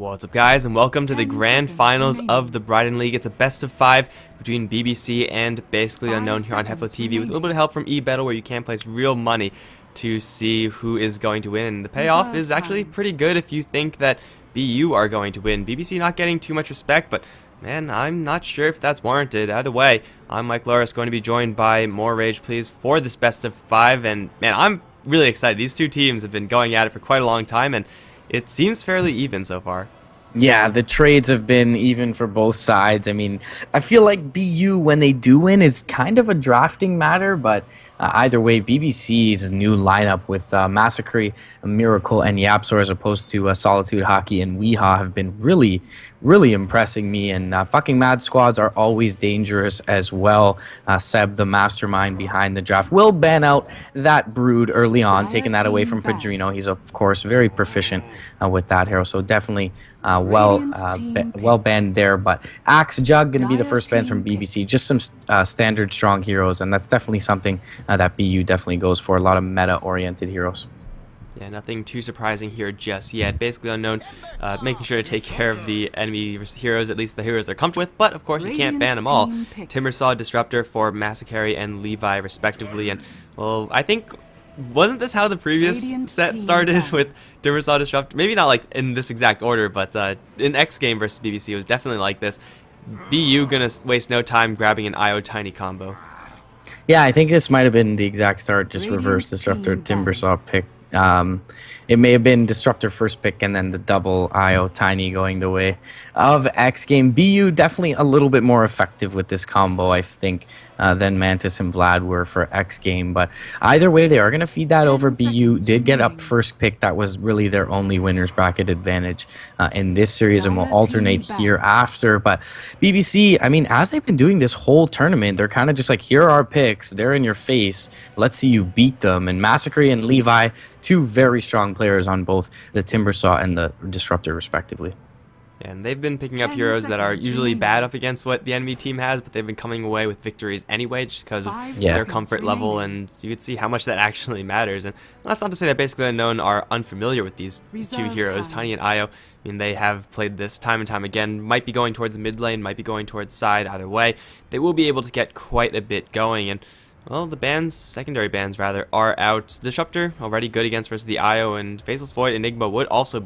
What's up, guys, and welcome to the grand finals of the Bridon League. It's a best of 5 between BBC and Basically Unknown here on HeflaTV with a little bit of help from eBettle, where you can place real money to see who is going to win. And the payoff is actually pretty good if you think that BU are going to win. BBC not getting too much respect, but man, I'm not sure if that's warranted. Either way, I'm Mikelorus, going to be joined by More Rage Please for this best of 5. And man, I'm really excited. These two teams have been going at it for quite a long time, and it seems fairly even so far. Yeah, the trades have been even for both sides. I mean, I feel like BU, when they do win, is kind of a drafting matter, but either way, BBC's new lineup with Massacre, Miracle, and Yapsor, as opposed to Solitude Hockey and Weehaw, have been really impressing me. And fucking Mad Squads are always dangerous as well. Seb, the mastermind behind the draft, will ban out that Brood early on, taking that away from Bridon. He's, of course, very proficient with that hero, so definitely well banned there. But Axe Jug going to be the first bans from BBC. Just some standard strong heroes, and that's definitely something that BU definitely goes for. A lot of meta-oriented heroes. Yeah, nothing too surprising here just yet. Basically Unknown, making sure to take care of the enemy heroes, at least the heroes they're comfortable with. But of course, you can't ban them all. Timbersaw, Disruptor for Massacre and Levi, respectively. And well, I think, wasn't this how the previous set started with Timbersaw, Disruptor? Maybe not like in this exact order, but in X game versus BBC, it was definitely like this. BU gonna waste no time grabbing an IO Tiny combo. Yeah, I think this might have been the exact start, just reverse Disruptor, Timbersaw pick. It may have been Disruptor first pick and then the double IO Tiny going the way of X game. BU definitely a little bit more effective with this combo, I think, than Mantis and Vlad were for X game. But either way, they are going to feed that over. BU did get up first pick. That was really their only winner's bracket advantage in this series, and will alternate here after. But BBC, I mean, as they've been doing this whole tournament, they're kind of just like, here are our picks. They're in your face. Let's see you beat them. And Massacre and Levi, two very strong players on both the Timbersaw and the Disruptor, respectively. And they've been picking up heroes that are usually bad up against what the enemy team has, but they've been coming away with victories anyway, just because of their comfort level, and you can see how much that actually matters. And that's not to say that Basically Unknown are unfamiliar with these two heroes, Tiny and Io. I mean, they have played this time and time again. Might be going towards the mid lane, might be going towards side. Either way, they will be able to get quite a bit going. And well, the bans, secondary bans rather, are out. Disruptor, already good against versus the IO, and Faceless Void Enigma would also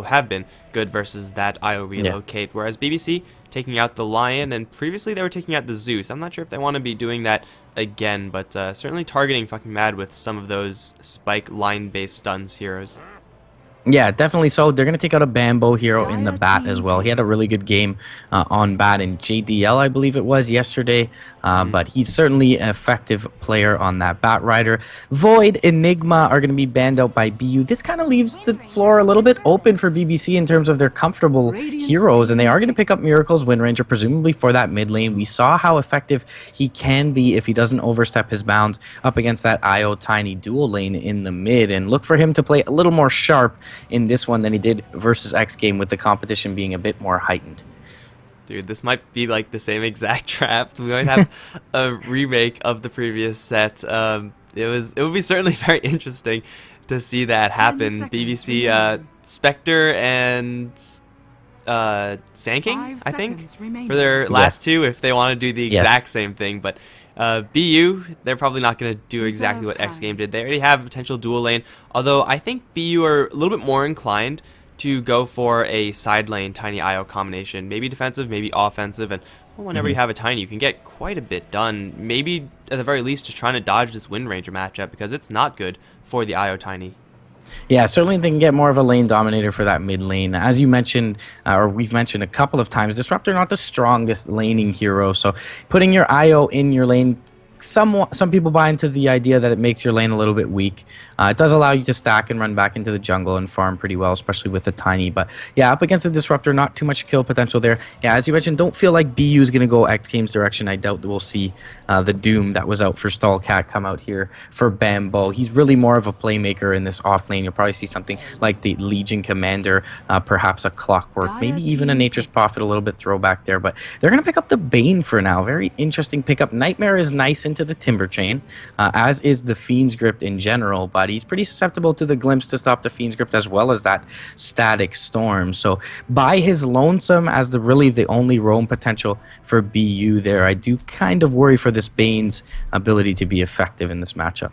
have been good versus that IO relocate. Whereas BBC taking out the Lion, and previously they were taking out the Zeus. I'm not sure if they want to be doing that again, but certainly targeting fucking Mad with some of those spike line-based stuns heroes. Yeah, definitely so. They're going to take out a Bambo hero in the Bat as well. He had a really good game on Bat in JDL, I believe it was, yesterday. But he's certainly an effective player on that Bat Rider. Void, Enigma are going to be banned out by BU. This kind of leaves the floor a little bit open for BBC in terms of their comfortable heroes. And they are going to pick up Miracle's Wind Ranger, presumably for that mid lane. We saw how effective he can be if he doesn't overstep his bounds up against that IO Tiny dual lane in the mid. And look for him to play a little more sharp in this one than he did versus X game, with the competition being a bit more heightened. Dude, this might be like the same exact draft. We might have a remake of the previous set. It would be certainly very interesting to see that happen. BBC, Spectre and Sand King, I think, for their last two, if they want to do the exact same thing. But BU, they're probably not going to do exactly what X game did. They already have a potential dual lane, although I think BU are a little bit more inclined to go for a side lane Tiny IO combination. Maybe defensive, maybe offensive, and well, whenever you have a Tiny, you can get quite a bit done. Maybe, at the very least, just trying to dodge this Wind Ranger matchup, because it's not good for the IO Tiny. Yeah, certainly they can get more of a lane dominator for that mid lane. As you mentioned, or we've mentioned a couple of times, Disruptor not the strongest laning hero, so putting your IO in your lane, some people buy into the idea that it makes your lane a little bit weak. It does allow you to stack and run back into the jungle and farm pretty well, especially with the Tiny. But yeah, up against the Disruptor, not too much kill potential there. Yeah, as you mentioned, don't feel like BU is going to go X Game's direction. I doubt that we'll see the Doom that was out for Stallcat come out here for Bambo. He's really more of a playmaker in this off lane. You'll probably see something like the Legion Commander, perhaps a Clockwork, maybe even a Nature's Prophet, a little bit throwback there. But they're going to pick up the Bane for now. Very interesting pickup. Nightmare is nice and into the Timber Chain, as is the Fiend's Grip in general, but he's pretty susceptible to the Glimpse to stop the Fiend's Grip as well as that Static Storm. So by his lonesome as really the only roam potential for BU there, I do kind of worry for this Bane's ability to be effective in this matchup.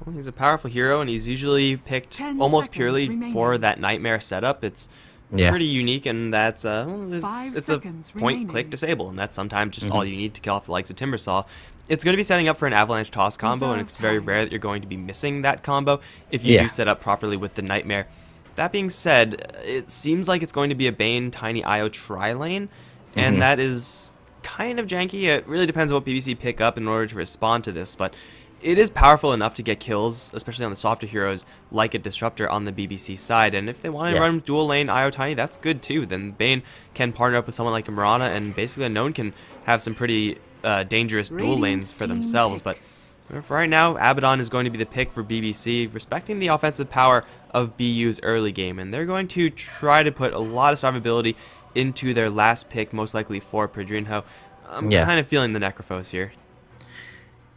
Well, he's a powerful hero, and he's usually picked almost purely for that Nightmare setup. It's pretty unique, and that's it's a point-click disable, and that's sometimes just all you need to kill off the likes of Timbersaw. It's going to be setting up for an Avalanche Toss combo, and it's very rare that you're going to be missing that combo if you do set up properly with the Nightmare. That being said, it seems like it's going to be a Bane Tiny IO tri-lane, and that is kind of janky. It really depends on what BBC pick up in order to respond to this, but it is powerful enough to get kills, especially on the softer heroes like a Disruptor on the BBC side. And if they want to run dual lane IO Tiny, that's good too. Then Bane can partner up with someone like Mirana, and basically Unknown can have some pretty dangerous dual lanes for themselves. But for right now, Abaddon is going to be the pick for BBC, respecting the offensive power of BU's early game. And they're going to try to put a lot of survivability into their last pick, most likely for Bridon. I'm kind of feeling the Necrophos here.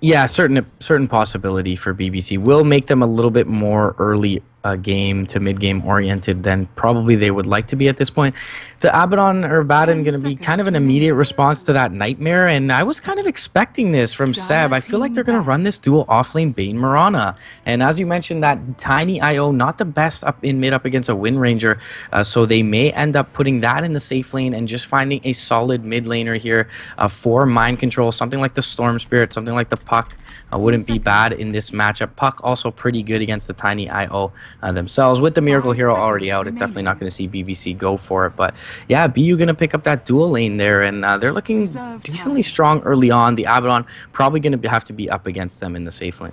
Yeah, certain possibility for BBC will make them a little bit more early game to mid-game oriented than probably they would like to be at this point. The Abaddon or Bridon going to be kind of an immediate response to that Nightmare, and I was kind of expecting this from Seb. I feel like they're going to run this dual offlane Bane Mirana, and as you mentioned, that Tiny IO not the best up in mid up against a Wind Ranger, so they may end up putting that in the safe lane and just finding a solid mid laner here for Mind Control, something like the Storm Spirit, something like the Puck. Wouldn't be bad in this matchup. Puck also pretty good against the Tiny IO themselves. With the Miracle Hero already out, it's definitely not going to see BBC go for it. But yeah, BU going to pick up that dual lane there, and they're looking decently strong early on. The Abaddon probably going to have to be up against them in the safe lane.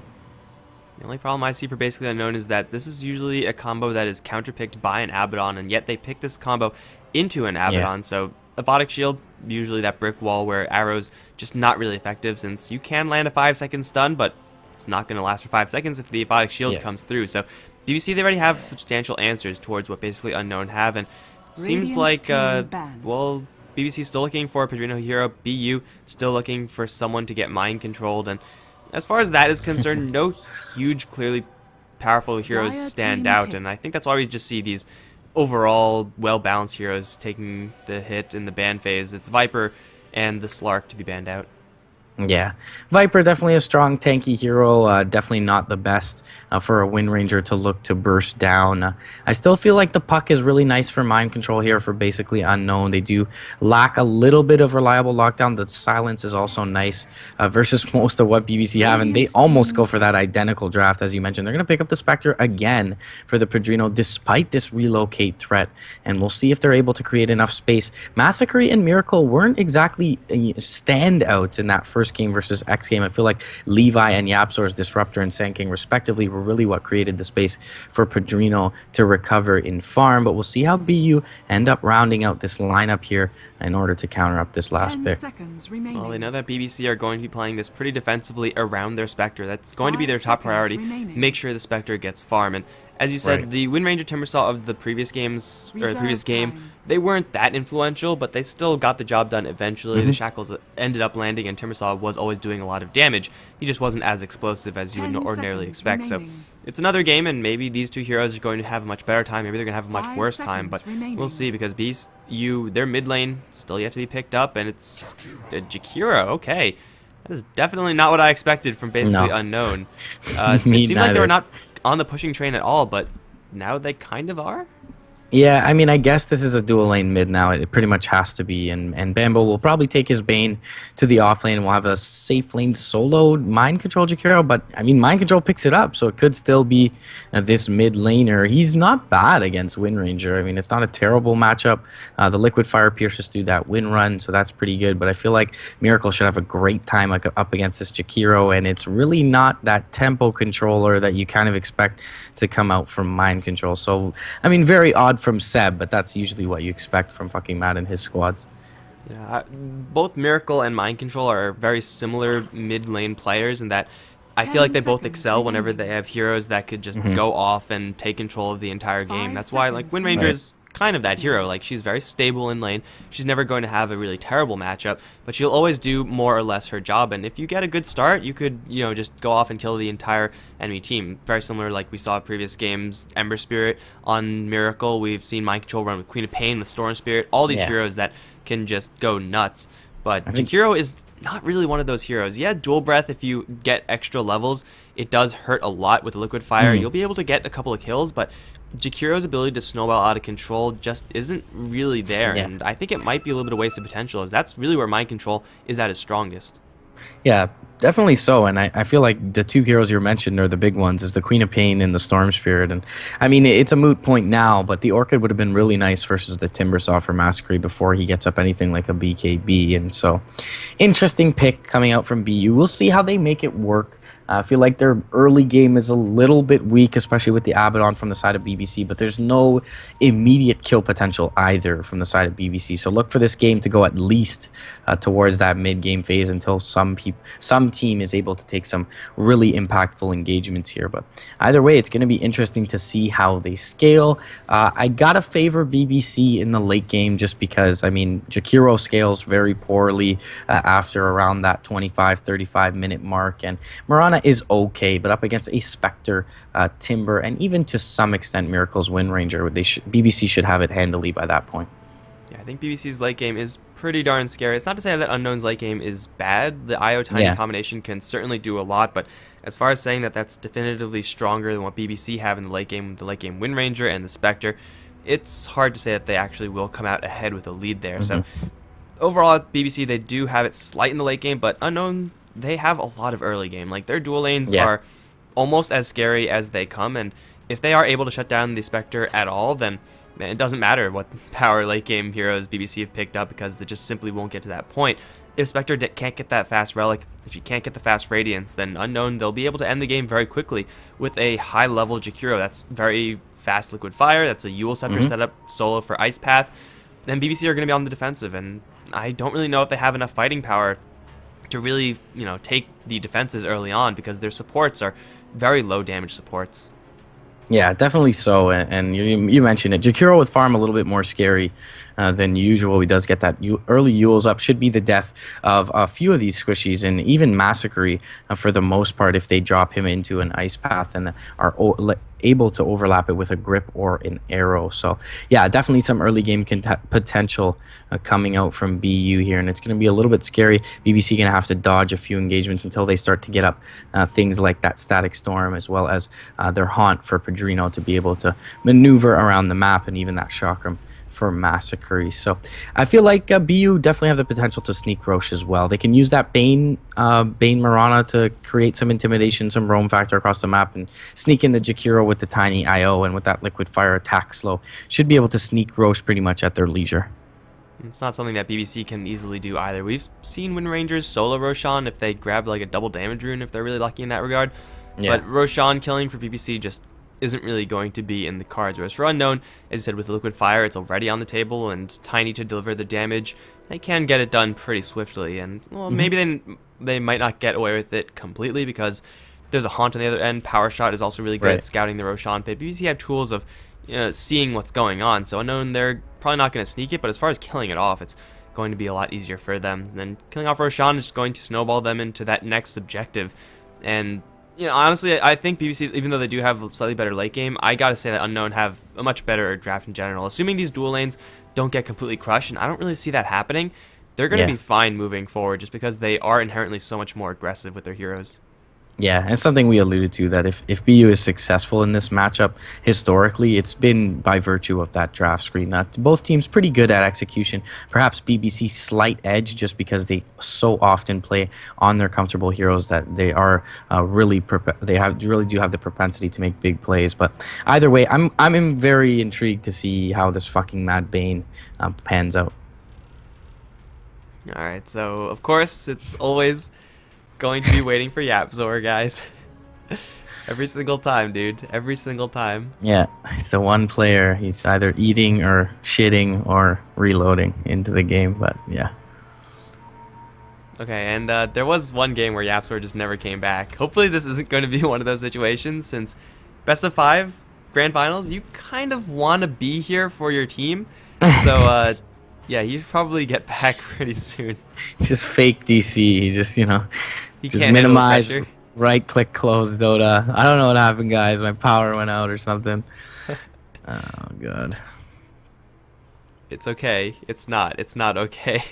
The only problem I see for basically Unknown is that this is usually a combo that is counterpicked by an Abaddon, and yet they pick this combo into an Abaddon. So Aphotic Shield, usually that brick wall where arrows just not really effective, since you can land a 5-second stun, but it's not going to last for 5 seconds if the Aphotic Shield comes through. So BBC, they already have substantial answers towards what basically Unknown have, and it seems like, well, BBC still looking for a Bridon hero, BU still looking for someone to get mind controlled, and as far as that is concerned, no huge, clearly powerful heroes stand out, and I think that's why we just see these overall well-balanced heroes taking the hit in the ban phase. It's Viper and the Slark to be banned out. Yeah, Viper definitely a strong tanky hero, definitely not the best for a Wind Ranger to look to burst down. I still feel like the Puck is really nice for mind control here for basically Unknown. They do lack a little bit of reliable lockdown. The silence is also nice versus most of what BBC have, and they almost go for that identical draft as you mentioned. They're going to pick up the Spectre again for the Bridon despite this relocate threat, and we'll see if they're able to create enough space. Massacre and Miracle weren't exactly standouts in that first game versus X game. I feel like Levi and Yapzor's Disruptor and Sand King respectively were really what created the space for Bridon to recover in farm, but we'll see how BU end up rounding out this lineup here in order to counter up this last pick. Well, they know that BBC are going to be playing this pretty defensively around their Spectre. That's going to be their top priority. Make sure the Spectre gets farm, and as you said, the Wind Ranger Timbersaw of the previous games, or the previous game, they weren't that influential, but they still got the job done eventually. The Shackles ended up landing, and Timbersaw was always doing a lot of damage. He just wasn't as explosive as you would ordinarily expect. So it's another game, and maybe these two heroes are going to have a much better time. Maybe they're going to have a much worse time, but we'll see, because their mid lane still yet to be picked up, and it's Jakiro. Okay. That is definitely not what I expected from basically Unknown. It seemed like they were not on the pushing train at all, but now they kind of are. Yeah, I mean, I guess this is a dual lane mid now. It pretty much has to be, and Bambo will probably take his Bane to the off lane. We'll have a safe lane solo Mind Control Jakiro, but I mean, Mind Control picks it up, so it could still be this mid laner. He's not bad against Wind Ranger. I mean, it's not a terrible matchup. The Liquid Fire pierces through that Wind Run, so that's pretty good, but I feel like Miracle should have a great time up against this Jakiro, and it's really not that tempo controller that you kind of expect to come out from Mind Control. So, I mean, very odd from Seb, but that's usually what you expect from fucking Matt and his squads. Yeah, both Miracle and Mind Control are very similar mid lane players in that I feel like they both excel whenever they have heroes that could just go off and take control of the entire game. That's why, like, Wind Ranger is kind of that hero. Like, she's very stable in lane. She's never going to have a really terrible matchup, but she'll always do more or less her job. And if you get a good start, you could, you know, just go off and kill the entire enemy team. Very similar like we saw in previous games, Ember Spirit on Miracle. We've seen Mind Control run with Queen of Pain, with Storm Spirit, all these heroes that can just go nuts. But Jakiro is not really one of those heroes. Yeah, Dual Breath, if you get extra levels, it does hurt a lot with Liquid Fire. You'll be able to get a couple of kills, but Jakiro's ability to snowball out of control just isn't really there, and I think it might be a little bit of wasted potential, as that's really where Mind Control is at its strongest. Yeah, definitely so, and I feel like the two heroes you mentioned are the big ones, is the Queen of Pain and the Storm Spirit, and I mean, it's a moot point now, but the Orchid would have been really nice versus the Timbersaw for Mastery before he gets up anything like a BKB, and so, interesting pick coming out from BU. We'll see how they make it work. I feel like their early game is a little bit weak, especially with the Abaddon from the side of BBC, but there's no immediate kill potential either from the side of BBC. So look for this game to go at least towards that mid-game phase until some team is able to take some really impactful engagements here. But either way, it's going to be interesting to see how they scale. I gotta favor BBC in the late game just because, I mean, Jakiro scales very poorly after around that 25-35 minute mark, and Mirana is okay, but up against a Spectre, Timber, and even to some extent Miracle's Wind Ranger, BBC should have it handily by that point. Yeah, I think BBC's late game is pretty darn scary. It's not to say that Unknown's late game is bad. The IO Tiny combination can certainly do a lot, but as far as saying that that's definitively stronger than what BBC have in the late game with the late game Wind Ranger and the Spectre, it's hard to say that they actually will come out ahead with a lead there. So overall at BBC, they do have it slight in the late game, but Unknown, they have a lot of early game. Like, their dual lanes are almost as scary as they come, and if they are able to shut down the Spectre at all, then it doesn't matter what power late game heroes BBC have picked up, because they just simply won't get to that point. If Spectre can't get that fast Relic, if you can't get the fast Radiance, then Unknown, they'll be able to end the game very quickly with a high level Jakiro that's very fast Liquid Fire, that's a Yule Scepter setup solo for Ice Path. Then BBC are going to be on the defensive, and I don't really know if they have enough fighting power to really, you know, take the defenses early on, because their supports are very low damage supports. Yeah, definitely so, and you mentioned it. Jakiro with farm a little bit more scary than usual. He does get that early Yules up. Should be the death of a few of these squishies, and even Massacre for the most part if they drop him into an Ice Path and are able to overlap it with a grip or an arrow. So yeah, definitely some early game potential coming out from BU here, and it's going to be a little bit scary. BBC going to have to dodge a few engagements until they start to get up things like that Static Storm, as well as their Haunt for Bridon to be able to maneuver around the map, and even that Chakram for Massacre. So I feel like BU definitely have the potential to sneak Roche as well. They can use that Bane Mirana to create some intimidation, some roam factor across the map, and sneak in the Jakiro with the tiny IO, and with that Liquid Fire attack slow, should be able to sneak Roche pretty much at their leisure. It's not something that BBC can easily do either. We've seen Wind Rangers solo Roshan if they grab like a double damage rune, if they're really lucky in that regard. But Roshan killing for BBC just isn't really going to be in the cards. Whereas for Unknown, as I said, with Liquid Fire, it's already on the table, and Tiny to deliver the damage, they can get it done pretty swiftly. And well, maybe they might not get away with it completely, because there's a Haunt on the other end. Power Shot is also really good at scouting the Roshan pit. BBC have tools of, you know, seeing what's going on, so Unknown, they're probably not going to sneak it, but as far as killing it off, it's going to be a lot easier for them. And then killing off Roshan is going to snowball them into that next objective. And you know, honestly, I think BBC, even though they do have a slightly better late game, I gotta say that Unknown have a much better draft in general. Assuming these dual lanes don't get completely crushed, and I don't really see that happening, they're gonna be fine moving forward, just because they are inherently so much more aggressive with their heroes. Yeah, and something we alluded to, that if BU is successful in this matchup, historically, it's been by virtue of that draft screen. Both teams pretty good at execution. Perhaps BBC slight edge, just because they so often play on their comfortable heroes that they are really do have the propensity to make big plays. But either way, I'm very intrigued to see how this fucking Mad Bane pans out. All right, so of course it's always going to be waiting for Yapzor, guys. Every single time, dude. Every single time. Yeah, he's the one player. He's either eating or shitting or reloading into the game, but yeah. Okay, and there was one game where Yapzor just never came back. Hopefully this isn't going to be one of those situations, since best of 5, grand finals, you kind of want to be here for your team. So, yeah, you should probably get back pretty soon. Just fake DC. He just, you know, He just can't minimize, right-click, close Dota. I don't know what happened, guys. My power went out or something. Oh, God. It's okay. It's not. It's not okay.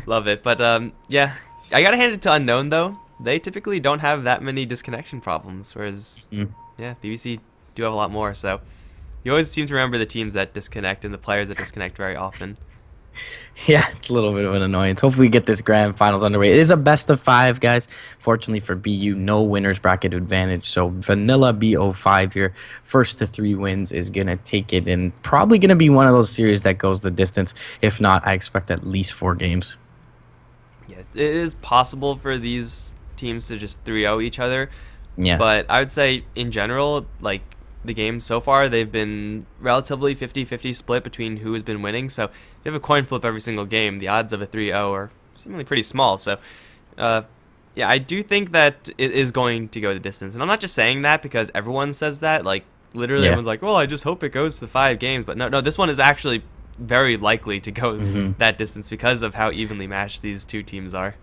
Love it. But, yeah. I gotta hand it to Unknown, though. They typically don't have that many disconnection problems, whereas, yeah, BBC do have a lot more. So you always seem to remember the teams that disconnect and the players that disconnect very often. Yeah, it's a little bit of an annoyance. Hopefully we get this grand finals underway. It is a best of 5, guys. Fortunately for BU, no winners bracket advantage. So vanilla BO5 here, first to 3 wins is going to take it, and probably going to be one of those series that goes the distance. If not, I expect at least 4 games. Yeah, it is possible for these teams to just 3-0 each other. Yeah. But I would say in general, like, the games so far, they've been relatively 50-50 split between who has been winning. So if you have a coin flip every single game, the odds of a 3-0 are seemingly pretty small. So yeah, I do think that it is going to go the distance. And I'm not just saying that because everyone says that. Like, literally everyone's like, well, I just hope it goes to 5 games. But no, this one is actually very likely to go that distance because of how evenly matched these two teams are.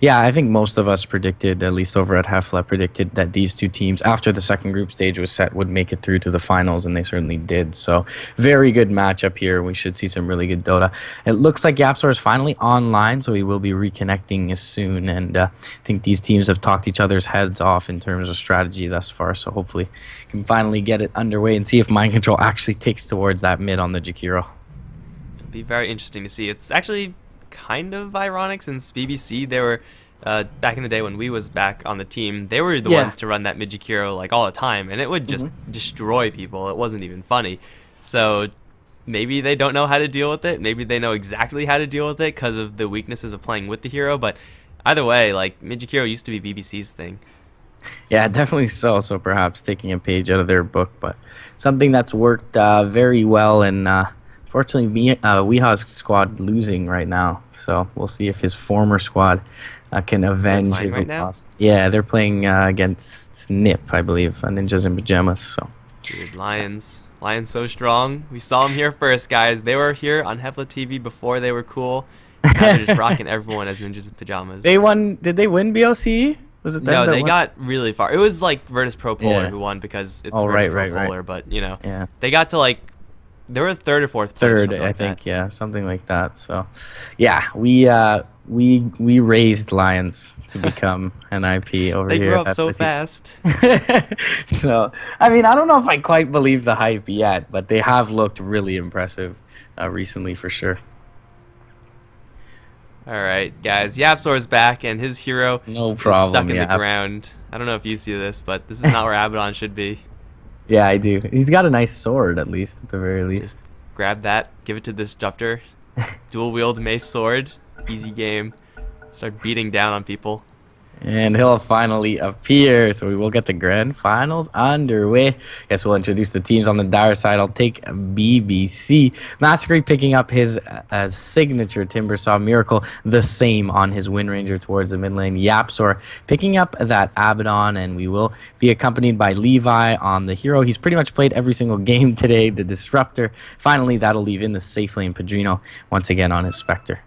Yeah, I think most of us predicted, at least over at Hefla, predicted that these two teams, after the second group stage was set, would make it through to the finals, and they certainly did. So, very good matchup here. We should see some really good Dota. It looks like YapzOr is finally online, so we will be reconnecting soon. And I think these teams have talked each other's heads off in terms of strategy thus far. So, hopefully, we can finally get it underway and see if Mind Control actually takes towards that mid on the Jakiro. It'll be very interesting to see. It's actually kind of ironic since BBC, they were back in the day when we was back on the team, they were the ones to run that mid Jakiro like all the time, and it would just destroy people. It wasn't even funny. So maybe they don't know how to deal with it. Maybe they know exactly how to deal with it because of the weaknesses of playing with the hero. But either way, like, mid Jakiro used to be BBC's thing. Yeah, definitely so. So perhaps taking a page out of their book, but something that's worked very well. And fortunately, Weeha's squad losing right now, so we'll see if his former squad can avenge his loss. Yeah, they're playing against NIP, I believe, Ninjas in Pajamas. So, dude, Lions so strong. We saw them here first, guys. They were here on HeflaTV before they were cool. Now they're just rocking everyone as Ninjas in Pajamas. They won. Did they win BOC? Was it them? No, they got really far. It was like Virtus Pro Polar who won because it's Virtus Pro Polar, but you know, they got to like. They were 3rd or 4th place. 3rd, I think, yeah, something like that. So, yeah, we raised Lions to become an IP over here. They grew up so fast. So, I mean, I don't know if I quite believe the hype yet, but they have looked really impressive recently for sure. All right, guys, YapzOr's back, and his hero is stuck in the ground. I don't know if you see this, but this is not where Abaddon should be. Yeah, I do. He's got a nice sword, at least, at the very least. Just grab that, give it to this Disruptor. Dual wield mace sword. Easy game. Start beating down on people. And he'll finally appear, so we will get the grand finals underway. Guess we'll introduce the teams on the dire side. I'll take BBC. Massacre picking up his signature Timbersaw Miracle, the same on his Wind Ranger towards the mid lane. YapzOr picking up that Abaddon, and we will be accompanied by Levi on the hero. He's pretty much played every single game today, the Disruptor. Finally, that'll leave in the safe lane Bridon once again on his Spectre.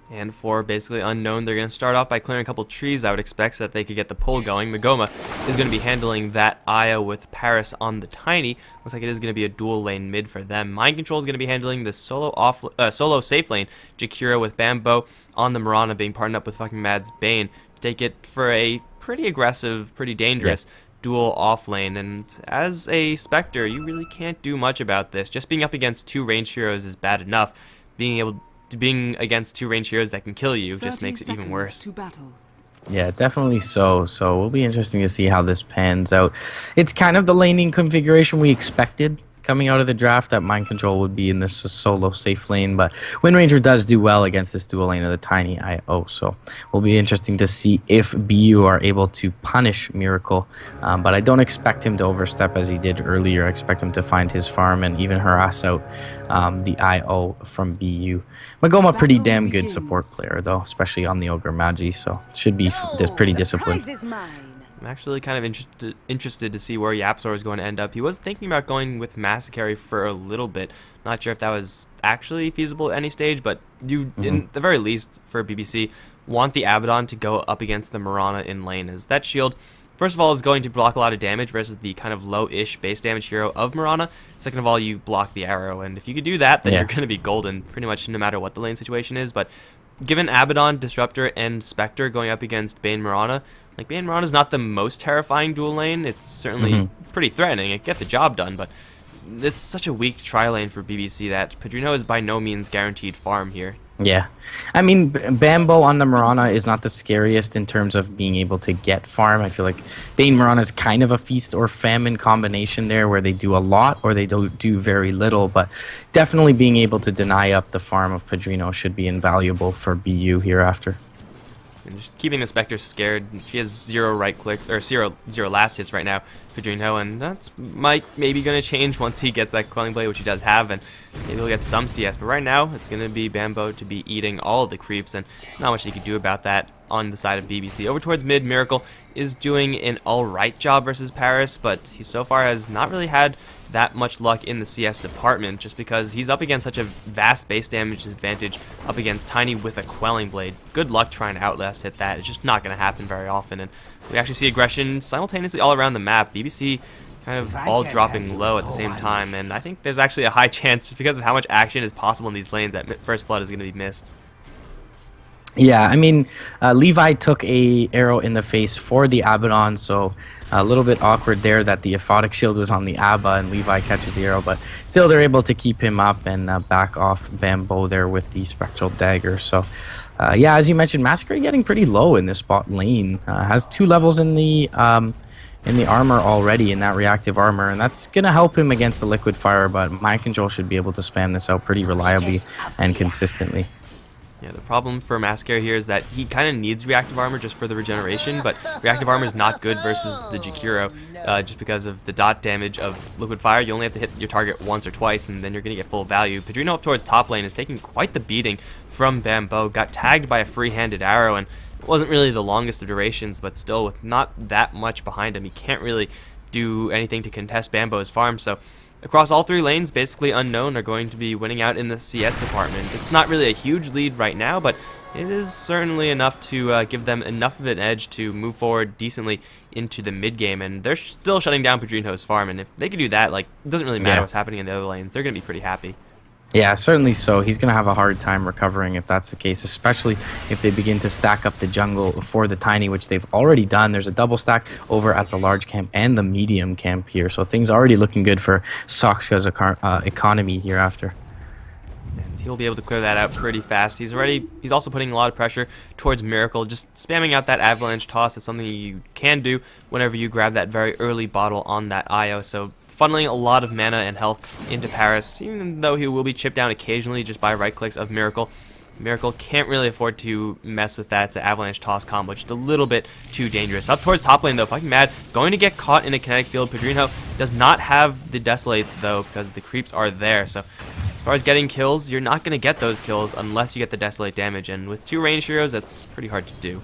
And for basically Unknown, they're going to start off by clearing a couple trees, I would expect, so that they could get the pull going. Magoma is going to be handling that Io with Paris on the Tiny. Looks like it is going to be a dual lane mid for them. Mind Control is going to be handling the solo safe lane. Jakiro with Bambo on the Mirana, being partnered up with fucking Mads Bane to take it for a pretty aggressive, pretty dangerous dual off lane. And as a Spectre, you really can't do much about this. Just being up against 2 ranged heroes is bad enough. Being against 2 ranged heroes that can kill you just makes it even worse. Yeah, definitely so. So it'll be interesting to see how this pans out. It's kind of the laning configuration we expected coming out of the draft, that Mind Control would be in this solo safe lane, but Wind Ranger does do well against this dual lane of the Tiny IO, so will be interesting to see if BU are able to punish Miracle, but I don't expect him to overstep as he did earlier. I expect him to find his farm and even harass out the IO from BU. Magoma, pretty damn good support player though, especially on the Ogre Magi, so should be pretty disciplined. I'm actually kind of interested to see where YapzOr is going to end up. He was thinking about going with Massacre for a little bit. Not sure if that was actually feasible at any stage, but you, in the very least, for BBC, want the Abaddon to go up against the Mirana in lane, as that shield, first of all, is going to block a lot of damage versus the kind of low-ish base damage hero of Mirana. Second of all, you block the arrow, and if you could do that, then you're going to be golden pretty much no matter what the lane situation is. But given Abaddon, Disruptor, and Spectre going up against Bane Mirana, like, Bane Mirana is not the most terrifying dual lane. It's certainly pretty threatening. It get the job done, but it's such a weak tri-lane for BBC that Padrino is by no means guaranteed farm here. Yeah. I mean, Bambo on the Mirana is not the scariest in terms of being able to get farm. I feel like Bane Mirana is kind of a feast or famine combination there, where they do a lot or they don't do very little, but definitely being able to deny up the farm of Padrino should be invaluable for BU hereafter. And just keeping the Spectre scared. She has 0 right clicks, or zero last hits right now, Padrino, and that's maybe going to change once he gets that Quelling Blade, which he does have, and maybe he'll get some CS. But right now, it's going to be Bambo to be eating all of the creeps, and not much he can do about that on the side of BBC. Over towards mid, Miracle is doing an alright job versus Paris, but he so far has not really had that much luck in the CS department, just because he's up against such a vast base damage advantage up against Tiny with a Quelling Blade. Good luck trying to outlast hit that. It's just not going to happen very often, and we actually see aggression simultaneously all around the map. BBC kind of all dropping low at the same time, and I think there's actually a high chance, just because of how much action is possible in these lanes, that First Blood is going to be missed. Yeah, I mean, Levi took a arrow in the face for the Abaddon, so a little bit awkward there that the Aphotic Shield was on the Abba and Levi catches the arrow, but still they're able to keep him up and back off Bambo there with the Spectral Dagger. So, yeah, as you mentioned, Massacre getting pretty low in this bot lane. Has 2 levels in the armor already, in that reactive armor, and that's going to help him against the Liquid Fire, but Mind Control should be able to spam this out pretty reliably and consistently. Yeah, the problem for Massacre here is that he kind of needs reactive armor just for the regeneration, but reactive armor is not good versus the Jakiro, just because of the dot damage of Liquid Fire. You only have to hit your target once or twice, and then you're going to get full value. Padrino up towards top lane is taking quite the beating from Bambo. Got tagged by a free-handed arrow, and it wasn't really the longest of durations, but still, with not that much behind him, he can't really do anything to contest Bambo's farm, so across all 3 lanes, basically Unknown are going to be winning out in the CS department. It's not really a huge lead right now, but it is certainly enough to give them enough of an edge to move forward decently into the mid game, and they're still shutting down Padrino's farm, and if they can do that, like, it doesn't really matter what's happening in the other lanes. They're going to be pretty happy. Yeah, certainly so. He's going to have a hard time recovering if that's the case, especially if they begin to stack up the jungle for the Tiny, which they've already done. There's a double stack over at the large camp and the medium camp here, so things already looking good for Sakshka's economy hereafter. And he'll be able to clear that out pretty fast. He's also putting a lot of pressure towards Miracle, just spamming out that avalanche toss. That's something you can do whenever you grab that very early bottle on that IO, so funneling a lot of mana and health into Paris, even though he will be chipped down occasionally just by right clicks of Miracle. Miracle can't really afford to mess with that avalanche toss combo, just a little bit too dangerous. Up towards top lane though, fucking mad, going to get caught in a kinetic field. Padrino does not have the Desolate though, because the creeps are there, so as far as getting kills, you're not going to get those kills unless you get the Desolate damage, and with 2 ranged heroes, that's pretty hard to do.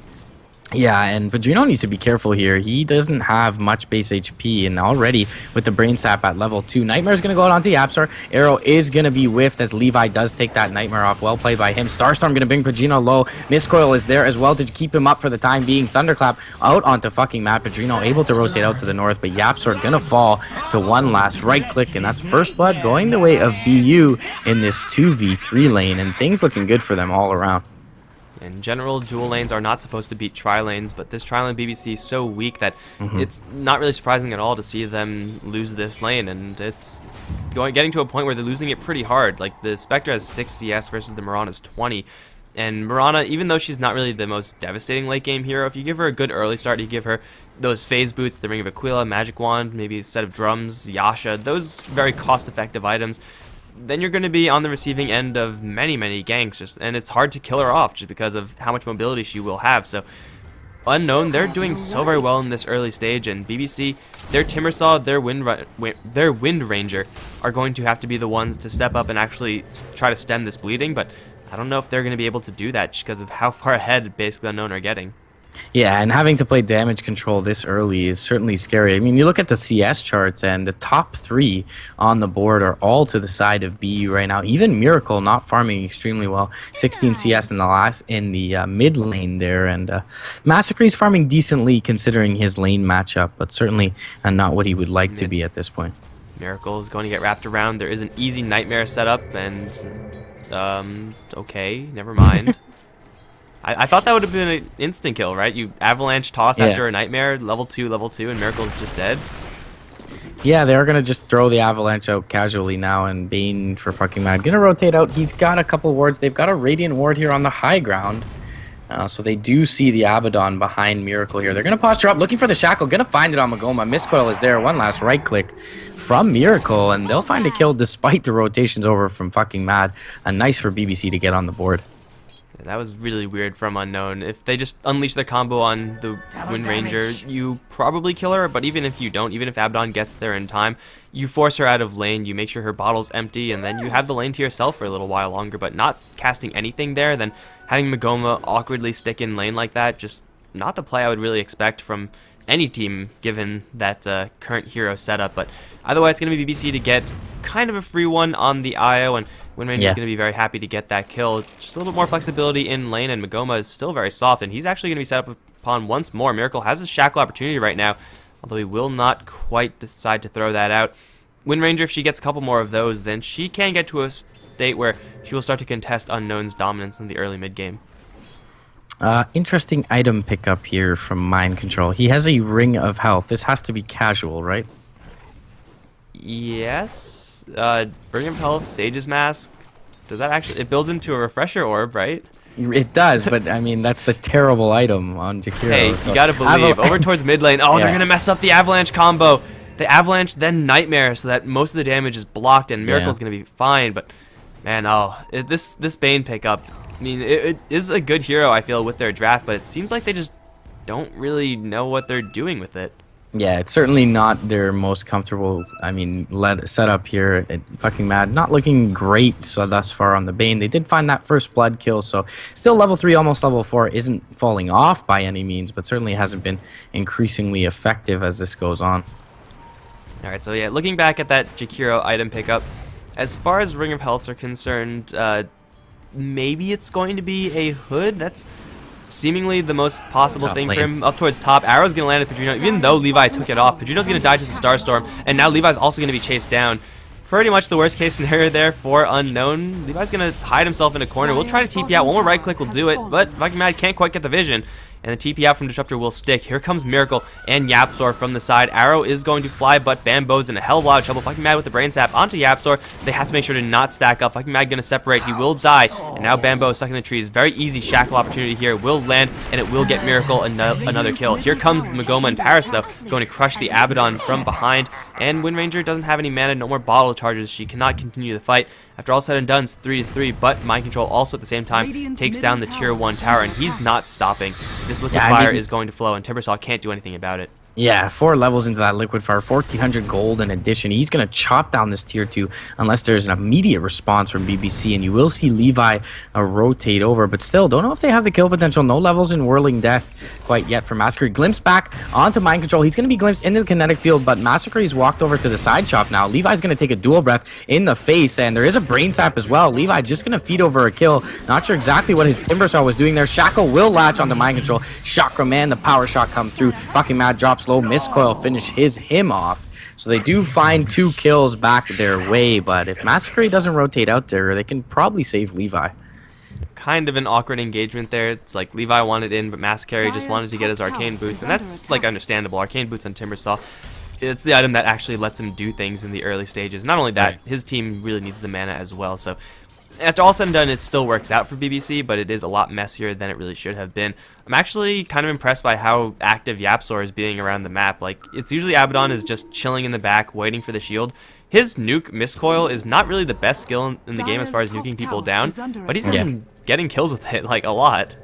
Yeah, and Bridon needs to be careful here. He doesn't have much base HP, and already with the Brain Sap at level 2, Nightmare's going to go out onto YapzOr. Arrow is going to be whiffed as Levi does take that Nightmare off. Well played by him. Starstorm going to bring Padrino low. Mistcoil is there as well to keep him up for the time being. Thunderclap out onto fucking Matt. Padrino able to rotate out to the north, but YapzOr going to fall to one last right click, and that's First Blood going the way of BU in this 2v3 lane, and things looking good for them all around. In general, dual lanes are not supposed to beat tri-lanes, but this tri-lane BBC is so weak that it's not really surprising at all to see them lose this lane, and it's getting to a point where they're losing it pretty hard. Like, the Spectre has 6 CS versus the Mirana's 20, and Mirana, even though she's not really the most devastating late game hero, if you give her a good early start, you give her those phase boots, the Ring of Aquila, Magic Wand, maybe a set of drums, Yasha, those very cost-effective items, then you're going to be on the receiving end of many ganks, and it's hard to kill her off just because of how much mobility she will have. So Unknown, they're doing so very well in this early stage, and BBC, their Timbersaw, their Wind Ranger are going to have to be the ones to step up and actually try to stem this bleeding, but I don't know if they're going to be able to do that just because of how far ahead basically Unknown are getting. Yeah, and having to play damage control this early is certainly scary. I mean, you look at the CS charts, and the top 3 on the board are all to the side of BU right now. Even Miracle not farming extremely well, 16 CS in the mid lane there, and Massacre's farming decently considering his lane matchup, but certainly not what he would like to be at this point. Miracle is going to get wrapped around. There is an easy Nightmare setup, and okay, never mind. I thought that would have been an instant kill, right? You avalanche toss after a Nightmare, level 2, and Miracle's just dead. Yeah, they're going to just throw the avalanche out casually now, and Bane for fucking mad. Going to rotate out. He's got a couple wards. They've got a Radiant ward here on the high ground. So they do see the Abaddon behind Miracle here. They're going to posture up, looking for the Shackle. Going to find it on Magoma. Miscoil is there. One last right click from Miracle, and they'll find a kill despite the rotations over from fucking mad. Nice for BBC to get on the board. Yeah, that was really weird from Unknown. If they just unleash their combo on the Wind Ranger, you probably kill her, but even if you don't, even if Abaddon gets there in time, you force her out of lane, you make sure her bottle's empty, and then you have the lane to yourself for a little while longer, but not casting anything there, then having Magoma awkwardly stick in lane like that, just not the play I would really expect from any team given that current hero setup. But either way, it's going to be BBC to get kind of a free one on the IO, and Wind Ranger is going to be very happy to get that kill. Just a little bit more flexibility in lane, and Magoma is still very soft, and he's actually going to be set up upon once more. Miracle has a shackle opportunity right now, although he will not quite decide to throw that out. Wind Ranger, if she gets a couple more of those, then she can get to a state where she will start to contest Unknown's dominance in the early mid-game. Interesting item pickup here from Mind Control. He has a Ring of Health. This has to be casual, right? Yes. Ring of Health, Sage's Mask. Does that actually... It builds into a Refresher Orb, right? It does, but I mean, that's the terrible item on Jakiro. Hey, so you gotta believe. Over towards mid lane. Oh, they're gonna mess up the Avalanche combo. The Avalanche, then Nightmare, so that most of the damage is blocked, and Miracle's gonna be fine. But, man, this Bane pickup... I mean, it is a good hero, I feel, with their draft, but it seems like they just don't really know what they're doing with it. Yeah, it's certainly not their most comfortable, I mean, setup here. Fucking mad. Not looking great so thus far on the Bane. They did find that first blood kill, so still level 3, almost level 4. Isn't falling off by any means, but certainly hasn't been increasingly effective as this goes on. Alright, so yeah, looking back at that Jakiro item pickup, as far as Ring of Healths are concerned, maybe it's going to be a hood. That's seemingly the most possible thing for him. Up towards top, Arrow's going to land at Bridon, even though Levi took it off. Bridon's going to die to the Starstorm, and now Levi's also going to be chased down. Pretty much the worst case scenario there for Unknown. Levi's going to hide himself in a corner. We'll try to TP out. One more right click will do it, but Fucking Mad can't quite get the vision. And the TP out from Disruptor will stick. Here comes Miracle and Yapzor from the side. Arrow is going to fly, but Bambo's in a hell of a lot of trouble. Fucking Mad with the Brain Sap onto Yapzor. They have to make sure to not stack up. Fucking Mad going to separate. He will die. And now Bambo is stuck in the trees. Very easy shackle opportunity here. Will land, and it will get Miracle another kill. Here comes Magoma and Paris, though, going to crush the Abaddon from behind. And Wind Ranger doesn't have any mana, no more bottle charges. She cannot continue the fight. After all said and done, it's 3-3, but Mind Control also at the same time takes down the Tier 1 tower, and he's not stopping. This Liquid Fire is going to flow, and Timbersaw can't do anything about it. Yeah, 4 levels into that Liquid Fire, 1,400 gold in addition. He's going to chop down this Tier 2 unless there's an immediate response from BBC, and you will see Levi rotate over, but still, don't know if they have the kill potential. No levels in Whirling Death quite yet for Massacre. Glimpse back onto Mind Control. He's going to be glimpsed into the kinetic field, but Massacre has walked over to the side chop now. Levi's going to take a dual breath in the face, and there is a Brain Sap as well. Levi just going to feed over a kill. Not sure exactly what his Timbersaw was doing there. Shackle will latch onto Mind Control. Chakra Man, the power shot come through. Fucking Mad drops low. Miscoil finish him off. So they do find 2 kills back their way, but if Massacre doesn't rotate out there, they can probably save Levi. Kind of an awkward engagement there. It's like Levi wanted in, but Massacre just wanted to get his Arcane Boots, and that's like understandable. Arcane Boots on Timbersaw, it's the item that actually lets him do things in the early stages. Not only that, his team really needs the mana as well, so after all said and done, it still works out for BBC, but it is a lot messier than it really should have been. I'm actually kind of impressed by how active Yapzor is being around the map. Like, it's usually Abaddon is just chilling in the back, waiting for the shield. His nuke Miscoil is not really the best skill in the game as far as nuking people down, but he's been getting kills with it, like, a lot.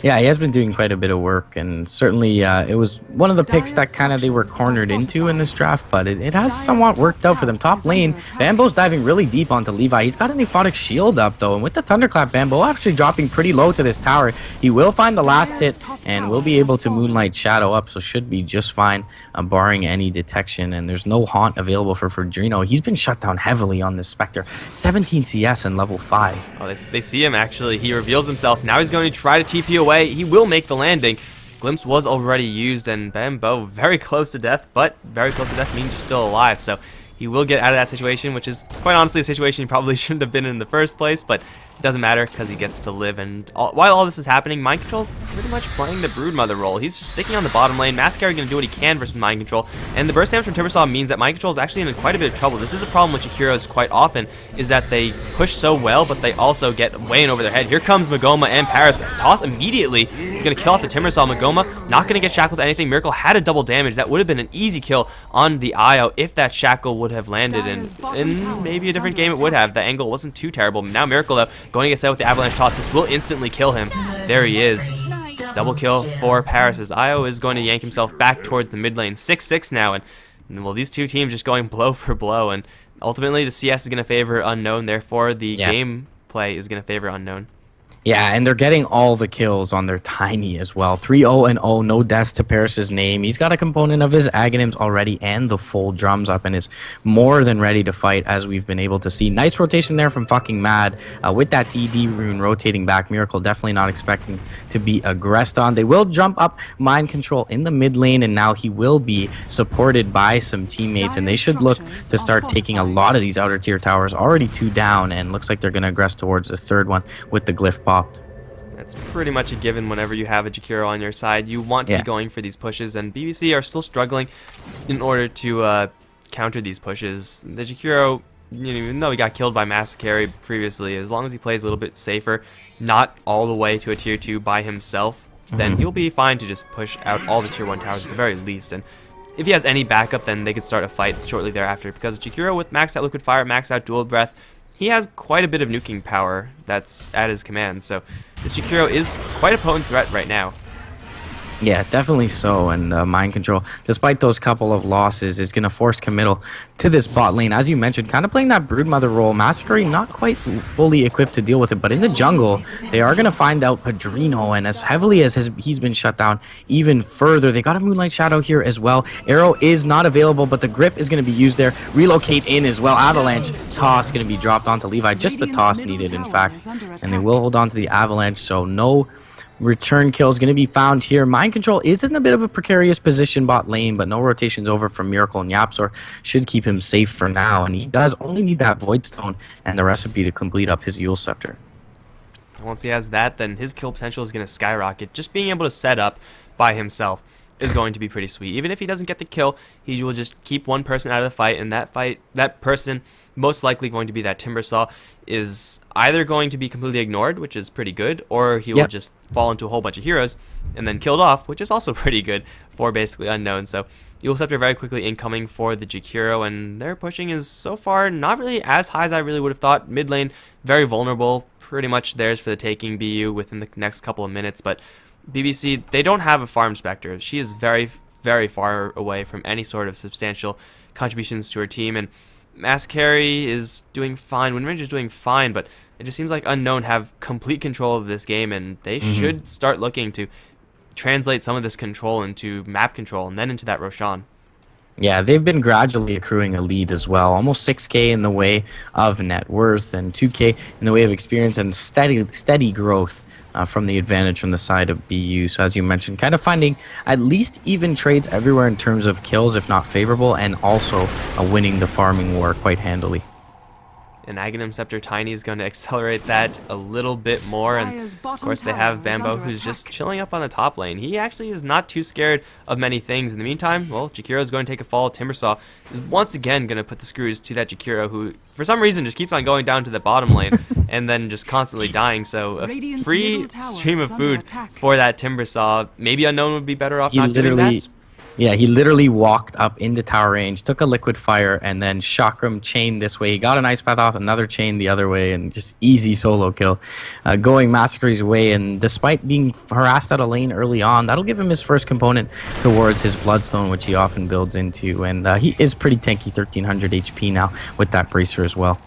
Yeah, he has been doing quite a bit of work, and certainly it was one of the picks that kind of they were cornered into in this draft, but it has somewhat worked out for them. Top lane, Bambo's diving really deep onto Levi. He's got an aphotic shield up, though, and with the Thunderclap, Bambo actually dropping pretty low to this tower. He will find the last hit, and will be able to Moonlight Shadow up, so should be just fine, barring any detection, and there's no haunt available for Bridon. He's been shut down heavily on this Spectre. 17 CS and level 5. Oh, they see him, actually. He reveals himself. Now he's going to try to TP away. He will make the landing. Glimpse was already used, and Bambo very close to death, but very close to death means you're still alive, so he will get out of that situation, which is quite honestly a situation he probably shouldn't have been in the first place, but it doesn't matter because he gets to live. And while all this is happening, Mind Control pretty much playing the Broodmother role. He's just sticking on the bottom lane. Mascara going to do what he can versus Mind Control, and the burst damage from Timbersaw means that Mind Control is actually in quite a bit of trouble. This is a problem with Jakiros quite often, is that they push so well, but they also get way in over their head. Here comes Magoma and Paris. Toss immediately. He's going to kill off the Timbersaw. Magoma not going to get shackled to anything. Miracle had a double damage. That would have been an easy kill on the IO if that shackle would have landed, and in maybe a different game it would have. The angle wasn't too terrible. Now Miracle, though, going to get set with the Avalanche toss. This will instantly kill him. There he is. Double kill for Paris, as Io is going to yank himself back towards the mid lane. 6-6 now, and well, these two teams just going blow for blow, and ultimately the CS is going to favor Unknown, therefore the game play is going to favor Unknown. Yeah, and they're getting all the kills on their Tiny as well. 3-0 and 0, no deaths to Paris's name. He's got a component of his Aghanims already and the full drums up and is more than ready to fight, as we've been able to see. Nice rotation there from fucking Mad. With that DD rune rotating back, Miracle definitely not expecting to be aggressed on. They will jump up Mind Control in the mid lane, and now he will be supported by some teammates, and they should look to start taking a lot of these outer tier towers. Already 2 down, and looks like they're going to aggress towards the third one with the glyph popped. That's pretty much a given whenever you have a Jakiro on your side. You want to be going for these pushes, and BBC are still struggling in order to counter these pushes. The Jakiro, even though he got killed by Massacre previously, as long as he plays a little bit safer, not all the way to a tier 2 by himself, then he'll be fine to just push out all the tier 1 towers at the very least. And if he has any backup, then they could start a fight shortly thereafter, because Jakiro with maxed out Liquid Fire, maxed out Dual Breath, he has quite a bit of nuking power that's at his command, so this Jakiro is quite a potent threat right now. Yeah, definitely so, and Mind Control, despite those couple of losses, is going to force committal to this bot lane. As you mentioned, kind of playing that Broodmother role. Massacre not quite fully equipped to deal with it, but in the jungle, they are going to find out Padrino, and as heavily as he's been shut down even further, they got a Moonlight Shadow here as well. Arrow is not available, but the grip is going to be used there. Relocate in as well. Avalanche toss going to be dropped onto Levi. Just the toss needed, in fact, and they will hold on to the Avalanche, so no return kill is going to be found here. Mind Control is in a bit of a precarious position bot lane, but no rotations over from Miracle, and Yapsor should keep him safe for now, and he does only need that Void Stone and the recipe to complete up his Eul Scepter. Once he has that, then his kill potential is going to skyrocket. Just being able to set up by himself is going to be pretty sweet. Even if he doesn't get the kill, he will just keep one person out of the fight, and that person, most likely going to be that Timbersaw, is either going to be completely ignored, which is pretty good, or he will just fall into a whole bunch of heroes and then killed off, which is also pretty good for basically Unknown. So Eul Scepter very quickly incoming for the Jakiro, and their pushing is so far not really as high as I really would have thought. Mid lane, very vulnerable, pretty much theirs for the taking, BU, within the next couple of minutes, but BBC, they don't have a farm Spectre. She is very, very far away from any sort of substantial contributions to her team, and Massacre is doing fine, Windrange is doing fine, but it just seems like Unknown have complete control of this game, and they should start looking to translate some of this control into map control and then into that Roshan. Yeah, they've been gradually accruing a lead as well. Almost 6K in the way of net worth and 2K in the way of experience, and steady growth from the advantage from the side of BU. So as you mentioned, kind of finding at least even trades everywhere in terms of kills, if not favorable, and also winning the farming war quite handily. And Aghanim Scepter Tiny is going to accelerate that a little bit more, and of course they have Bambo, who's just chilling up on the top lane. He actually is not too scared of many things. In the meantime, well, Jakiro is going to take a fall. Timbersaw is once again going to put the screws to that Jakiro, who for some reason just keeps on going down to the bottom lane and then just constantly dying. So a free stream of food for that Timbersaw. Maybe Unknown would be better off not doing that. Yeah, he literally walked up into tower range, took a liquid fire, and then chakram chain this way. He got an ice path off, another chain the other way, and just easy solo kill. Going Massacre's way, and despite being harassed out of lane early on, that'll give him his first component towards his Bloodstone, which he often builds into. And he is pretty tanky, 1300 HP now with that Bracer as well.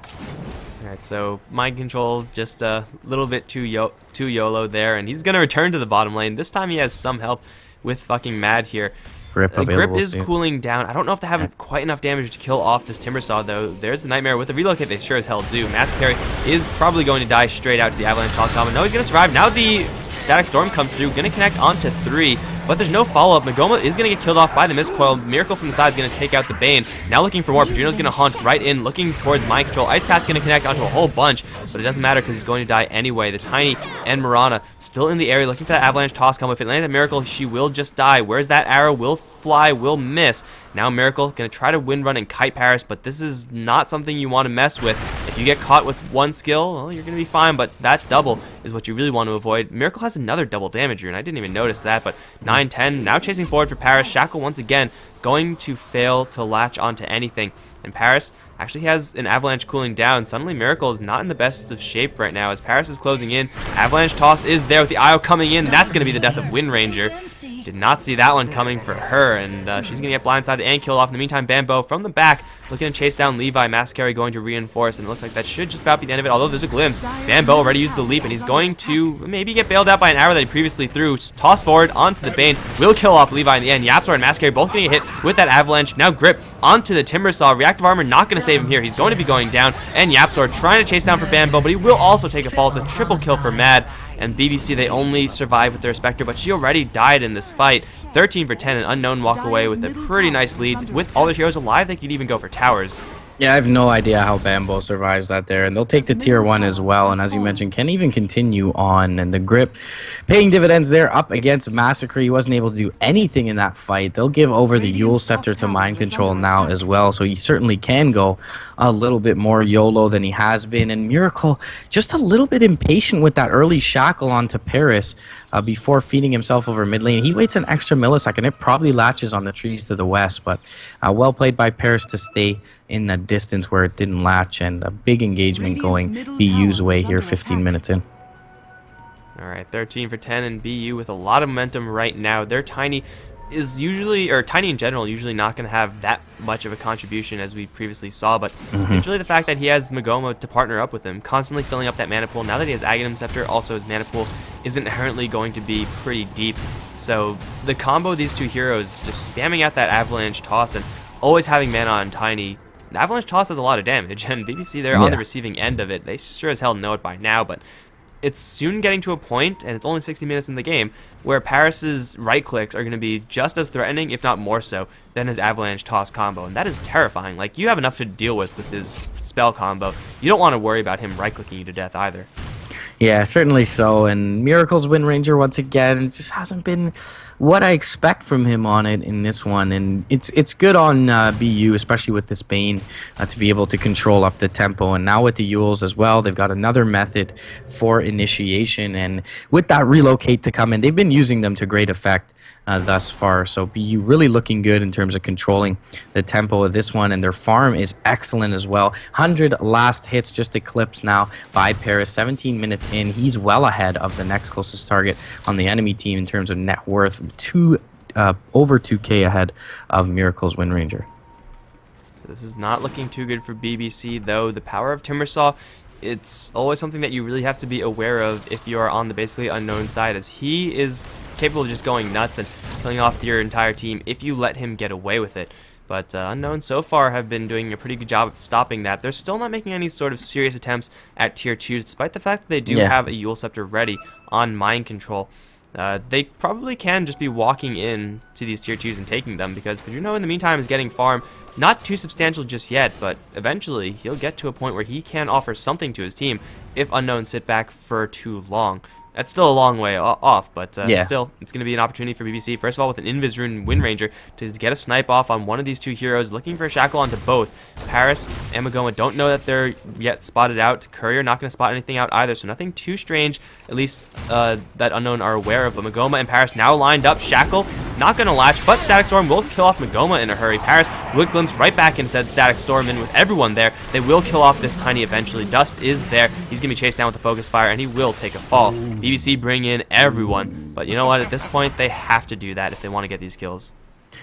Alright, so Mind Control just a little bit too YOLO there, and he's going to return to the bottom lane. This time he has some help with fucking Mad here. Grip is cooling down. I don't know if they have quite enough damage to kill off this Timbersaw, though. There's the Nightmare with the relocate. They sure as hell do. Massacre is probably going to die straight out to the Avalanche Toss combo. No, he's going to survive. Now the Static Storm comes through. Going to connect onto 3, but there's no follow-up. Magoma is going to get killed off by the Mistcoil. Miracle from the side is going to take out the Bane. Now looking for more. Bridon's going to hunt right in, looking towards Mind Control. Ice Path going to connect onto a whole bunch, but it doesn't matter because he's going to die anyway. The Tiny and Mirana still in the area looking for that Avalanche Toss combo. If it lands at Miracle, she will just die. Where's that arrow? Will fly, will miss. Now Miracle going to try to wind run and kite Paris, but this is not something you want to mess with. If you get caught with one skill, well, you're going to be fine, but that double is what you really want to avoid. Miracle has another double damager, and I didn't even notice that, but 9-10, now chasing forward for Paris. Shackle once again going to fail to latch onto anything, and Paris actually has an Avalanche cooling down. Suddenly Miracle is not in the best of shape right now as Paris is closing in. Avalanche Toss is there with the IO coming in. That's going to be the death of Wind Ranger. Did not see that one coming for her, and she's going to get blindsided and killed off. In the meantime, Bambo from the back looking to chase down Levi. Massacre going to reinforce, and it looks like that should just about be the end of it, although there's a glimpse. Bambo already used the leap, and he's going to maybe get bailed out by an arrow that he previously threw. Toss forward onto the Bane. Will kill off Levi in the end. Yapzor and Massacre both getting hit with that Avalanche. Now Grip onto the Timbersaw. Reactive Armor not going to save him here. He's going to be going down, and Yapzor trying to chase down for Bambo, but he will also take a fall. It's a triple kill for Mad, and BBC, they only survive with their Spectre, but she already died in this fight. 13 for 10, and Unknown walk away with a pretty nice lead. With all their heroes alive, they could even go for towers. Yeah, I have no idea how Bambo survives that there, and they'll take the tier 1 as well, and as you mentioned, can even continue on, and the Grip paying dividends there up against Massacre. He wasn't able to do anything in that fight. They'll give over the Yule Scepter to Mind Control now as well, so he certainly can go a little bit more YOLO than he has been, and Miracle just a little bit impatient with that early shackle onto Paris before feeding himself over mid lane. He waits an extra millisecond. It probably latches on the trees to the west, but well played by Paris to stay in the distance where it didn't latch, and a big engagement going BU's way here 15 minutes in. Alright, 13 for 10, and BU with a lot of momentum right now. They're Tiny is usually, or Tiny in general, usually not going to have that much of a contribution as we previously saw, but it's really the fact that he has Magoma to partner up with him, constantly filling up that mana pool. Now that he has Aghanim Scepter, also his mana pool is inherently going to be pretty deep. So the combo of these two heroes, just spamming out that Avalanche Toss and always having mana on Tiny. The Avalanche Toss has a lot of damage, and BBC, they're on the receiving end of it. They sure as hell know it by now, but it's soon getting to a point, and it's only 60 minutes in the game, where Paris's right clicks are going to be just as threatening, if not more so, than his Avalanche Toss combo, and that is terrifying. Like, you have enough to deal with his spell combo. You don't want to worry about him right-clicking you to death either. Yeah, certainly so, and Miracle's Wind Ranger once again just hasn't been what I expect from him on it in this one, and it's good on BU, especially with this Bane, to be able to control up the tempo, and now with the Yules as well, they've got another method for initiation, and with that relocate to come in, they've been using them to great effect thus far, so BU really looking good in terms of controlling the tempo of this one, and their farm is excellent as well. 100 last hits just eclipsed now by Paris. 17 minutes in, he's well ahead of the next closest target on the enemy team in terms of net worth, over 2k ahead of Miracle's Wind Ranger. So this is not looking too good for BBC, though. The power of Timbersaw, it's always something that you really have to be aware of if you are on the basically unknown side, as he is capable of just going nuts and killing off your entire team if you let him get away with it. But Unknown so far have been doing a pretty good job of stopping that. They're still not making any sort of serious attempts at tier 2s, despite the fact that they do have a Yule Scepter ready on Mind Control. They probably can just be walking in to these tier 2s and taking them, because Bridon in the meantime is getting farm. Not too substantial just yet, but eventually he'll get to a point where he can offer something to his team if Unknown sit back for too long. That's still a long way off, but still, it's going to be an opportunity for BBC. First of all, with an Invis Rune Wind Ranger, to get a snipe off on one of these two heroes, looking for a shackle onto both. Paris and Magoma don't know that they're yet spotted out. Courier not going to spot anything out either, so nothing too strange, at least that Unknown are aware of. But Magoma and Paris now lined up. Shackle not going to latch, but Static Storm will kill off Magoma in a hurry. Paris will glimpse right back and said Static Storm in with everyone there. They will kill off this Tiny eventually. Dust is there. He's going to be chased down with the Focus Fire, and he will take a fall. BBC bring in everyone, but you know what? At this point, they have to do that if they want to get these kills.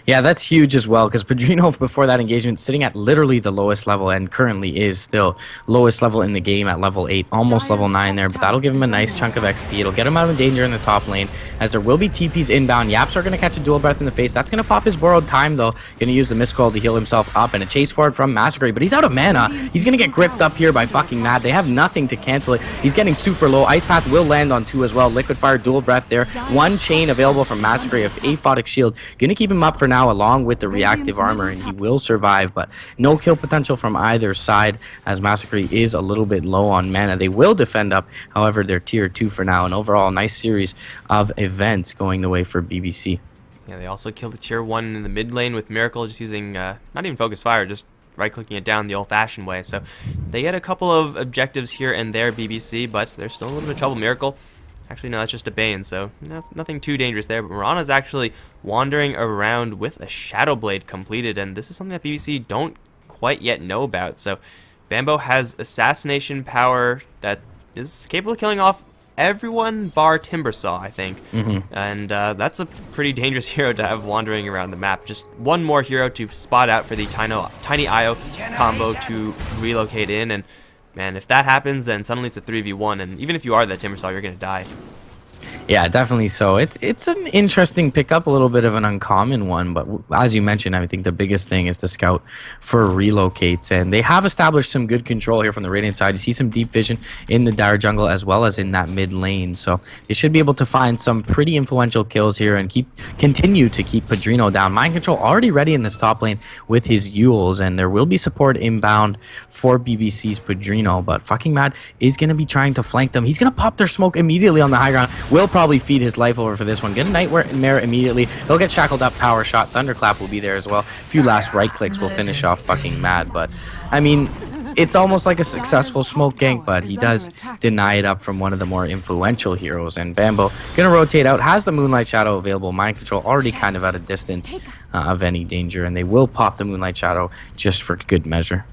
Yeah, that's huge as well, because Bridon, before that engagement, sitting at literally the lowest level, and currently is still lowest level in the game at level 8, almost level 9 there, but that'll give him a nice chunk of XP. It'll get him out of danger in the top lane, as there will be TPs inbound. Yaps are going to catch a dual breath in the face. That's going to pop his borrowed time, though. Going to use the Mist Coil to heal himself up, and a chase forward from Massacre, but he's out of mana. He's going to get gripped up here by fucking Mad. They have nothing to cancel it. He's getting super low. Ice Path will land on 2 as well. Liquid Fire, dual breath there. 1 chain available from Massacre, a aphotic shield. Going to keep him up for now, along with the reactive armor, and he will survive, but no kill potential from either side, as Massacre is a little bit low on mana. They will defend up, however, they're tier 2 for now, and overall nice series of events going the way for BBC. Yeah, they also killed the tier 1 in the mid lane with Miracle, just using not even Focus Fire, just right-clicking it down the old-fashioned way. So they get a couple of objectives here and there, BBC, but they're still in a little bit of trouble. Miracle, actually, no, that's just a Bane, so nothing too dangerous there. But Mirana's actually wandering around with a Shadow Blade completed, and this is something that BBC don't quite yet know about. So Bambo has assassination power that is capable of killing off everyone bar Timbersaw, I think. And that's a pretty dangerous hero to have wandering around the map. Just one more hero to spot out for the Tiny IO combo to relocate in, and man, if that happens, then suddenly it's a 3v1, and even if you are that Timbersaw, you're going to die. Yeah, definitely so. It's an interesting pickup, a little bit of an uncommon one, but as you mentioned, I think the biggest thing is to scout for relocates, and they have established some good control here from the Radiant side. You see some deep vision in the Dire jungle as well as in that mid lane, so they should be able to find some pretty influential kills here and continue to keep Padrino down. Mind Control already ready in this top lane with his Yules, and there will be support inbound for BBC's Padrino, but fucking Mad is going to be trying to flank them. He's going to pop their smoke immediately on the high ground. Will probably feed his life over for this one. Get a Nightmare immediately. He'll get shackled up. Power shot. Thunderclap will be there as well. A few last right clicks will finish off fucking Mad. But I mean, it's almost like a successful smoke gank, but he does deny it up from one of the more influential heroes. And Bambo gonna rotate out. Has the Moonlight Shadow available. Mind Control already kind of at a distance of any danger, and they will pop the Moonlight Shadow just for good measure.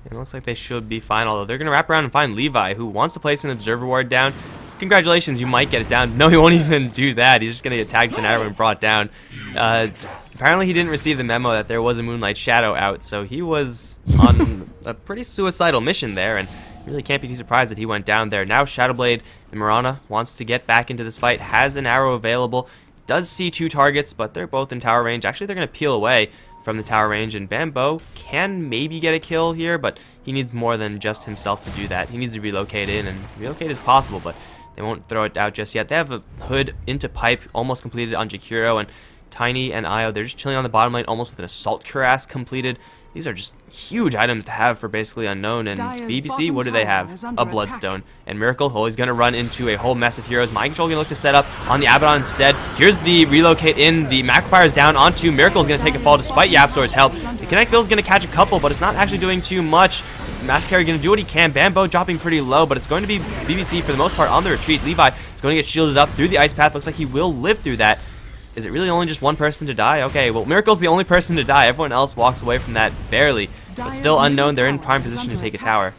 It looks like they should be fine, although they're going to wrap around and find Levi, who wants to place an Observer Ward down. Congratulations, you might get it down. No, he won't even do that. He's just going to get tagged with an arrow and brought down. Apparently he didn't receive the memo that there was a Moonlight Shadow out, so he was on a pretty suicidal mission there, and really can't be too surprised that he went down there. Now Shadowblade and Mirana wants to get back into this fight, has an arrow available, does see 2 targets, but they're both in tower range. Actually, they're going to peel away from the tower range, and Bambo can maybe get a kill here, but he needs more than just himself to do that. He needs to relocate in, and relocate is possible, but they won't throw it out just yet. They have a hood into pipe almost completed on Jakiro, and Tiny and Io, they're just chilling on the bottom lane almost with an Assault Cuirass completed. These are just huge items to have for basically unknown, and BBC, what do they have? A Bloodstone. And Miracle, oh, he's going to run into a whole mess of heroes. Mind Control going to look to set up on the Abaddon instead. Here's the relocate in. The Macropyre is down onto Miracle's going to take a fall despite Yapzor's help. The Connect Field is going to catch a couple, but it's not actually doing too much. Massacre going to do what he can. Bambo dropping pretty low, but it's going to be BBC for the most part on the retreat. Levi is going to get shielded up through the Ice Path. Looks like he will live through that. Is it really only just one person to die? Okay, well, Miracle's the only person to die. Everyone else walks away from that barely. But still unknown, they're in prime position to take a tower.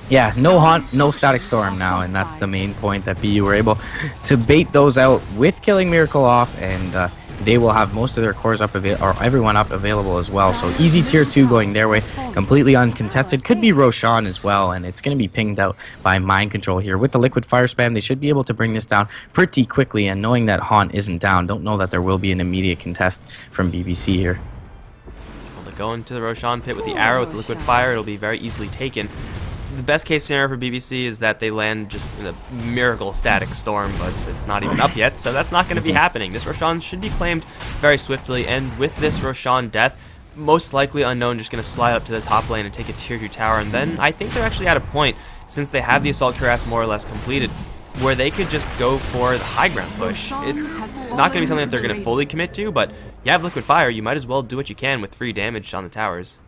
Yeah, no Haunt, no Static Storm now, and that's the main point that BU were able to bait those out with killing Miracle off, and they will have most of their cores up, or everyone up available as well. So easy tier 2 going their way, completely uncontested. Could be Roshan as well, and it's going to be pinged out by Mind Control here. With the Liquid Fire spam, they should be able to bring this down pretty quickly, and knowing that Haunt isn't down, don't know that there will be an immediate contest from BBC here. Well, they go into the Roshan pit with the arrow, with the Liquid Fire. It'll be very easily taken. The best case scenario for BBC is that they land just in a Miracle Static Storm, but it's not even up yet, so that's not going to be happening. This Roshan should be claimed very swiftly, and with this Roshan death, most likely Unknown just going to slide up to the top lane and take a tier 2 tower, and then I think they're actually at a point, since they have the Assault Cuirass more or less completed, where they could just go for the high ground push. It's not going to be something that they're going to fully commit to, but you have Liquid Fire, you might as well do what you can with free damage on the towers.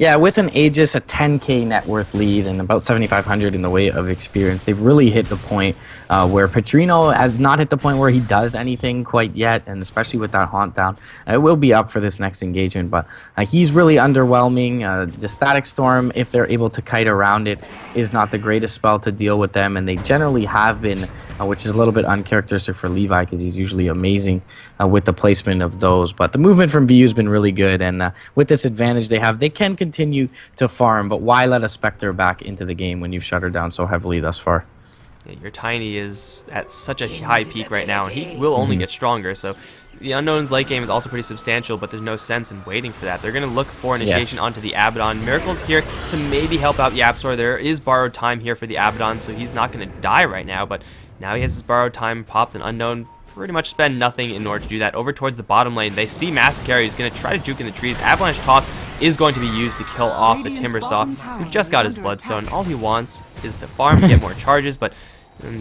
Yeah, with an Aegis, a 10k net worth lead, and about 7,500 in the way of experience, they've really hit the point where Petrino has not hit the point where he does anything quite yet, and especially with that haunt down, it will be up for this next engagement, but he's really underwhelming. The Static Storm, if they're able to kite around it, is not the greatest spell to deal with them, and they generally have been, which is a little bit uncharacteristic for Levi because he's usually amazing with the placement of those. But the movement from BU has been really good, and with this advantage they have, they can continue to farm, but why let a Spectre back into the game when you've shut her down so heavily thus far? Yeah, your Tiny is at such a high peak right now, and he will only get stronger, so the Unknown's late game is also pretty substantial, but there's no sense in waiting for that. They're going to look for initiation onto the Abaddon. Miracle's here to maybe help out YapzOr. There is borrowed time here for the Abaddon, so he's not going to die right now, but now he has his borrowed time popped, and Unknown pretty much spend nothing in order to do that. Over towards the bottom lane, they see Mascari who's going to try to juke in the trees. Avalanche Toss is going to be used to kill off the Timbersaw, who just got his Bloodstone. All he wants is to farm and get more charges, but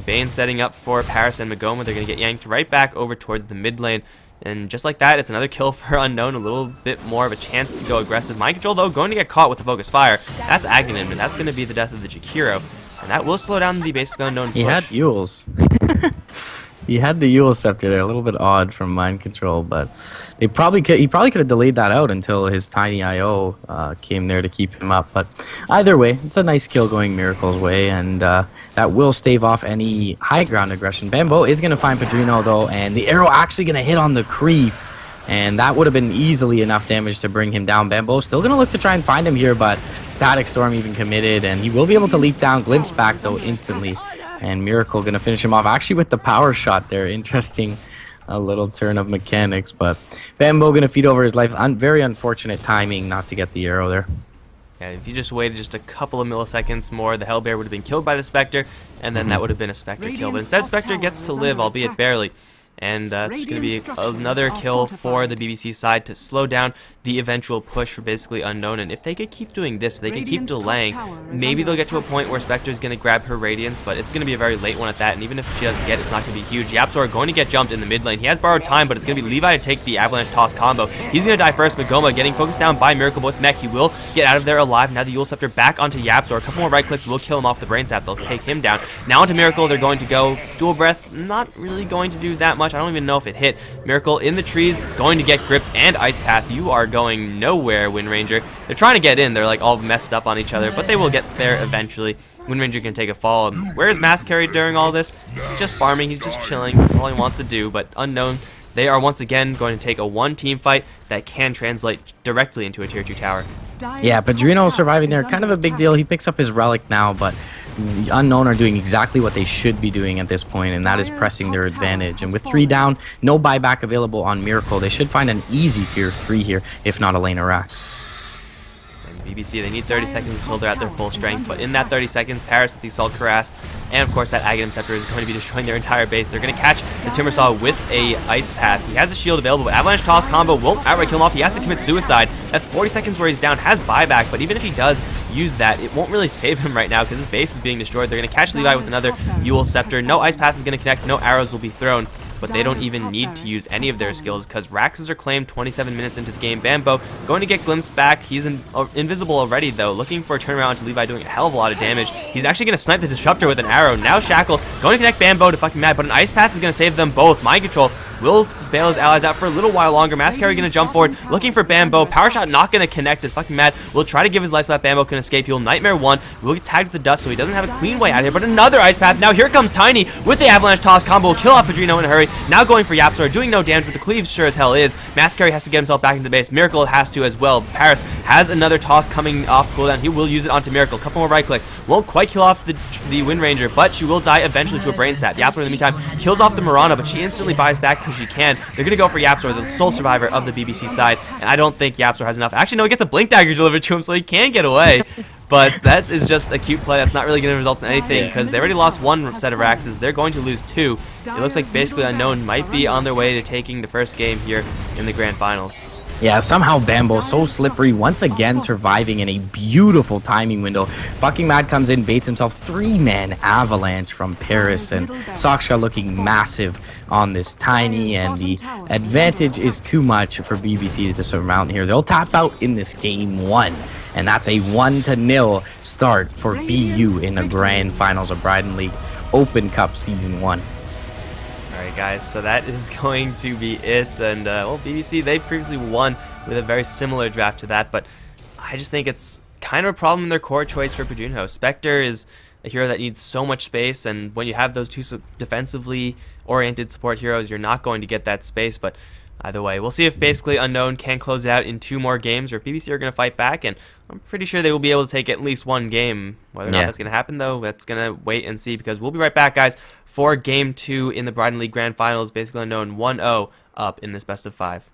Bane setting up for Paris and Magoma. They're going to get yanked right back over towards the mid lane. And just like that, it's another kill for Unknown, a little bit more of a chance to go aggressive. Mind Control, though, going to get caught with the Focus Fire. That's Aghanim, and that's going to be the death of the Jakiro. And that will slow down the basically Unknown push. He had Yules. He had the Yule Scepter there, a little bit odd from Mind Control, but he probably could have delayed that out until his Tiny IO came there to keep him up. But either way, it's a nice kill going Miracle's way, and that will stave off any high ground aggression. Bambo is going to find Pedrino, though, and the arrow actually going to hit on the creep, and that would have been easily enough damage to bring him down. Bambo still going to look to try and find him here, but Static Storm even committed, and he will be able to leap down. Glimpse back, though, instantly. And Miracle going to finish him off actually with the power shot there. Interesting little turn of mechanics. But Bambo going to feed over his life. Very unfortunate timing not to get the arrow there. Yeah, if you just waited just a couple of milliseconds more, the Hellbear would have been killed by the Spectre, and then that would have been a Spectre kill. But instead, Spectre gets to live, albeit barely. And that's going to be another kill for the BBC side to slow down the eventual push for basically Unknown. And if they could keep doing this, if they could keep delaying, maybe they'll get to a point where Spectre's going to grab her Radiance, but it's going to be a very late one at that. And even if she does get it, it's not going to be huge. YapzOr going to get jumped in the mid lane. He has borrowed time, but it's going to be Levi to take the Avalanche Toss combo. He's going to die first. Magoma getting focused down by Miracle with Mech. He will get out of there alive. Now the Yule Scepter back onto YapzOr. A couple more right clicks will kill him off the Brain Sap. They'll take him down. Now onto Miracle. They're going to go Dual Breath. Not really going to do that much. I don't even know if it hit. Miracle in the trees, going to get gripped, and Ice Path. You are going nowhere, Wind Ranger. They're trying to get in. They're like all messed up on each other, but they will get there eventually. Wind Ranger can take a fall. Where is Mascari during all this? He's just farming. He's just chilling. That's all he wants to do. But Unknown, they are once again going to take a one-team fight that can translate directly into a Tier 2 tower. Yeah, Pedrino surviving there, kind of a big deal. He picks up his Relic now, but the Unknown are doing exactly what they should be doing at this point, and that is pressing their advantage. And with 3 down, no buyback available on Miracle, they should find an easy Tier 3 here, if not a lane of Rax. BBC, they need 30 seconds until they're at their full strength, but in that 30 seconds, Paris with the Assault Cuirass, and of course that Aghanim Scepter is going to be destroying their entire base. They're going to catch the Timbersaw with a Ice Path. He has a shield available, but Avalanche Toss combo won't outright kill him off. He has to commit suicide. That's 40 seconds where he's down, has buyback, but even if he does use that, it won't really save him right now because his base is being destroyed. They're going to catch Levi with another Yule Scepter. No Ice Path is going to connect, no arrows will be thrown. But they don't even need to use any of their skills because Raxes are claimed 27 minutes into the game. Bambo going to get glimpsed back. He's invisible already, though, looking for a turnaround to Levi, doing a hell of a lot of damage. He's actually going to snipe the Disruptor with an arrow. Now Shackle going to connect Bambo to fucking mad, but an Ice Path is going to save them both. Mind Control will bail his allies out for a little while longer. Mascari going to jump forward, looking for Bambo. Power Shot not going to connect. Is fucking mad. Will try to give his life so that Bambo can escape. He'll Nightmare 1. Will get tagged with the dust, so he doesn't have a clean way out of here. But another Ice Path. Now here comes Tiny with the Avalanche Toss combo. Will kill off Pedrino in a hurry. Now going for YapzOr, doing no damage, but the cleave sure as hell is. Mascari has to get himself back into the base. Miracle has to as well. Paris has another toss coming off cooldown. He will use it onto Miracle. A couple more right clicks. Won't quite kill off the Wind Ranger, but she will die eventually to a Brain Sap. YapzOr in the meantime kills off the Mirana, but she instantly buys back because she can. They're going to go for YapzOr, the sole survivor of the BBC side, and I don't think YapzOr has enough. Actually, no, he gets a Blink Dagger delivered to him, so he can get away. But that is just a cute play. That's not really going to result in anything because they already lost 1 set of Raxes. They're going to lose 2. It looks like basically Unknown might be on their way to taking the first game here in the Grand Finals. Yeah, somehow Bambo, so slippery, once again surviving in a beautiful timing window. Fucking Mad comes in, baits himself, 3-man avalanche from Paris, and Sakshka looking massive on this Tiny, and the advantage is too much for BBC to surmount here. They'll tap out in this game 1, and that's a 1-0 start for BU in the grand finals of Bridon League Open Cup Season 1. Alright guys, so that is going to be it, and well, BBC, they previously won with a very similar draft to that, but I just think it's kind of a problem in their core choice for Bridon. Spectre is a hero that needs so much space, and when you have those two defensively oriented support heroes, you're not going to get that space, but either way, we'll see if basically Unknown can close it out in 2 more games, or if BBC are going to fight back, and I'm pretty sure they will be able to take at least 1 game. Whether or not that's going to happen, though, that's going to wait and see, because we'll be right back, guys, for Game 2 in the Bridon League Grand Finals. Basically Unknown 1-0 up in this best of 5.